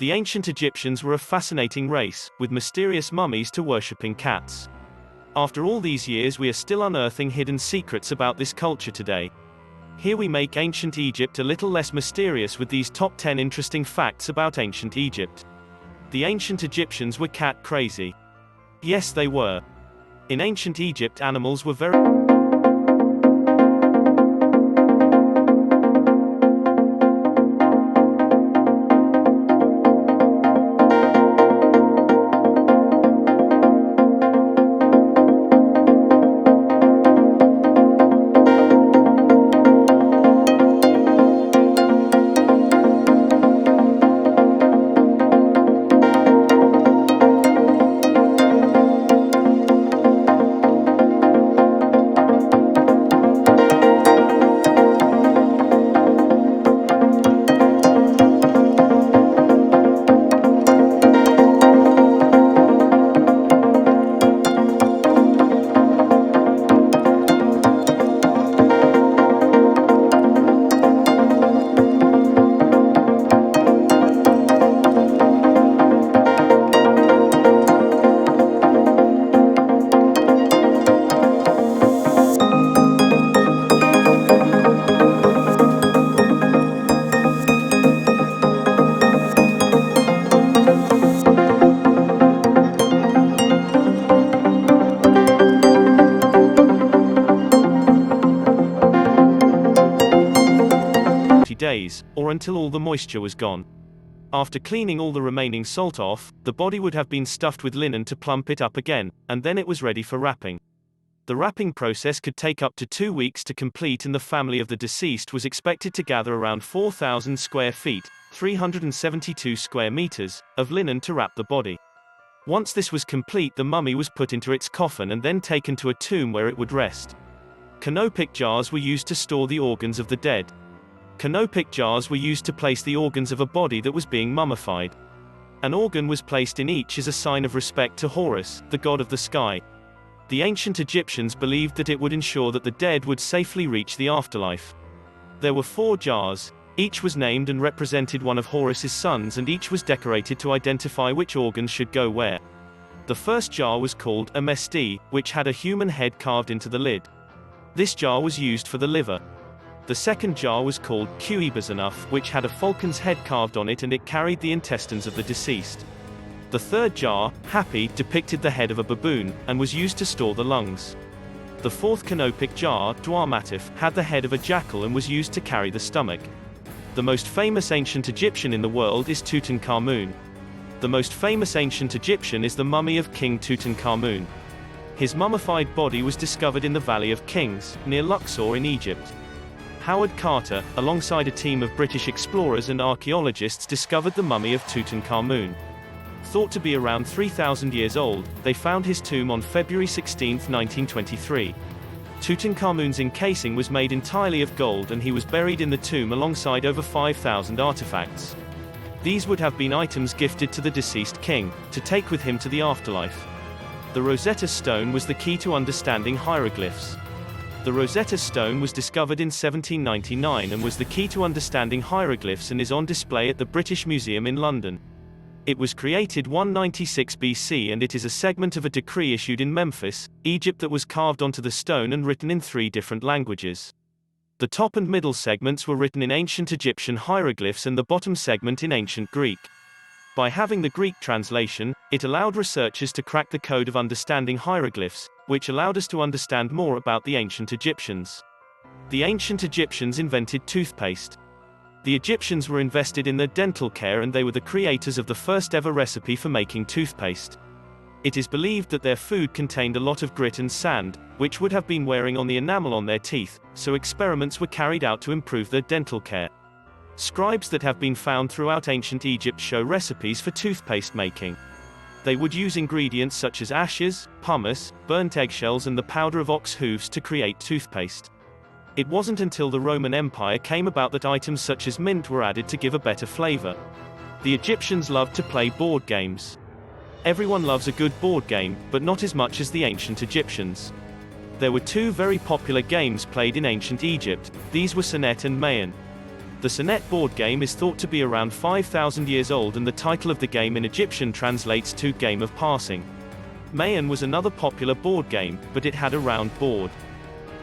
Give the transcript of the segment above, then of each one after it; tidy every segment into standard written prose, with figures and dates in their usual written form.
The ancient Egyptians were a fascinating race, with mysterious mummies to worshipping cats. After all these years, we are still unearthing hidden secrets about this culture today. Here we make ancient Egypt a little less mysterious with these top 10 interesting facts about ancient Egypt. The ancient Egyptians were cat crazy. Yes, they were. In ancient Egypt, animals were very days, or until all the moisture was gone. After cleaning all the remaining salt off, the body would have been stuffed with linen to plump it up again, and then it was ready for wrapping. The wrapping process could take up to 2 weeks to complete, and the family of the deceased was expected to gather around 4,000 square feet, 372 square meters, of linen to wrap the body. Once this was complete, the mummy was put into its coffin and then taken to a tomb where it would rest. Canopic jars were used to store the organs of the dead. Canopic jars were used to place the organs of a body that was being mummified. An organ was placed in each as a sign of respect to Horus, the god of the sky. The ancient Egyptians believed that it would ensure that the dead would safely reach the afterlife. There were 4 jars. Each was named and represented one of Horus's sons, and each was decorated to identify which organs should go where. The first jar was called a mesti, which had a human head carved into the lid. This jar was used for the liver. The second jar was called Qebazanuf, which had a falcon's head carved on it, and it carried the intestines of the deceased. The third jar, Hapi, depicted the head of a baboon, and was used to store the lungs. The fourth canopic jar, Dwarmatif, had the head of a jackal and was used to carry the stomach. The most famous ancient Egyptian in the world is Tutankhamun. The most famous ancient Egyptian is the mummy of King Tutankhamun. His mummified body was discovered in the Valley of Kings, near Luxor in Egypt. Howard Carter, alongside a team of British explorers and archaeologists, discovered the mummy of Tutankhamun. Thought to be around 3,000 years old, they found his tomb on February 16, 1923. Tutankhamun's encasing was made entirely of gold, and he was buried in the tomb alongside over 5,000 artifacts. These would have been items gifted to the deceased king, to take with him to the afterlife. The Rosetta Stone was the key to understanding hieroglyphs. The Rosetta Stone was discovered in 1799 and was the key to understanding hieroglyphs, and is on display at the British Museum in London. It was created 196 BC, and it is a segment of a decree issued in Memphis, Egypt, that was carved onto the stone and written in 3 different languages. The top and middle segments were written in ancient Egyptian hieroglyphs and the bottom segment in ancient Greek. By having the Greek translation, it allowed researchers to crack the code of understanding hieroglyphs, which allowed us to understand more about the ancient Egyptians. The ancient Egyptians invented toothpaste. The Egyptians were invested in their dental care, and they were the creators of the first ever recipe for making toothpaste. It is believed that their food contained a lot of grit and sand, which would have been wearing on the enamel on their teeth, so experiments were carried out to improve their dental care. Scribes that have been found throughout ancient Egypt show recipes for toothpaste making. They would use ingredients such as ashes, pumice, burnt eggshells, and the powder of ox hooves to create toothpaste. It wasn't until the Roman Empire came about that items such as mint were added to give a better flavor. The Egyptians loved to play board games. Everyone loves a good board game, but not as much as the ancient Egyptians. There were 2 very popular games played in ancient Egypt. These were Senet and Mayan. The Senet board game is thought to be around 5,000 years old, and the title of the game in Egyptian translates to Game of Passing. Mayan was another popular board game, but it had a round board.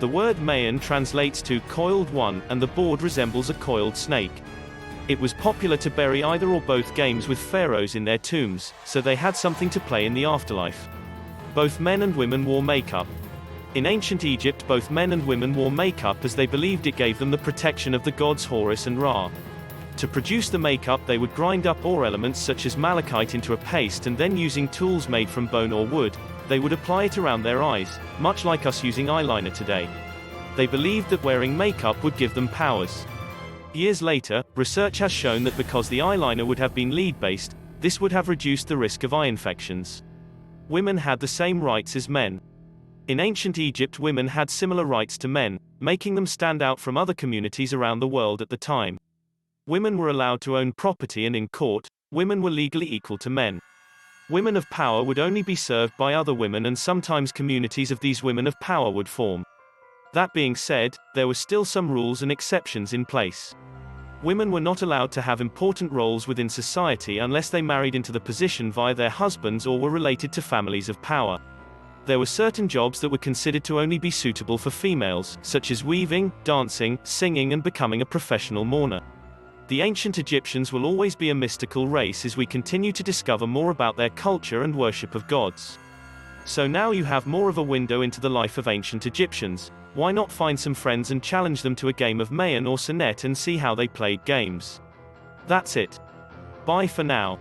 The word Mayan translates to coiled one, and the board resembles a coiled snake. It was popular to bury either or both games with pharaohs in their tombs, so they had something to play in the afterlife. Both men and women wore makeup. In ancient Egypt, both men and women wore makeup as they believed it gave them the protection of the gods Horus and Ra. To produce the makeup, they would grind up ore elements such as malachite into a paste, and then using tools made from bone or wood, they would apply it around their eyes, much like us using eyeliner today. They believed that wearing makeup would give them powers. Years later, research has shown that because the eyeliner would have been lead-based, this would have reduced the risk of eye infections. Women had the same rights as men. In ancient Egypt, women had similar rights to men, making them stand out from other communities around the world at the time. Women were allowed to own property, and in court, women were legally equal to men. Women of power would only be served by other women, and sometimes communities of these women of power would form. That being said, there were still some rules and exceptions in place. Women were not allowed to have important roles within society unless they married into the position via their husbands or were related to families of power. There were certain jobs that were considered to only be suitable for females, such as weaving, dancing, singing, and becoming a professional mourner. The ancient Egyptians will always be a mystical race as we continue to discover more about their culture and worship of gods. So now you have more of a window into the life of ancient Egyptians. Why not find some friends and challenge them to a game of Mayan or Senet and see how they played games? That's it. Bye for now.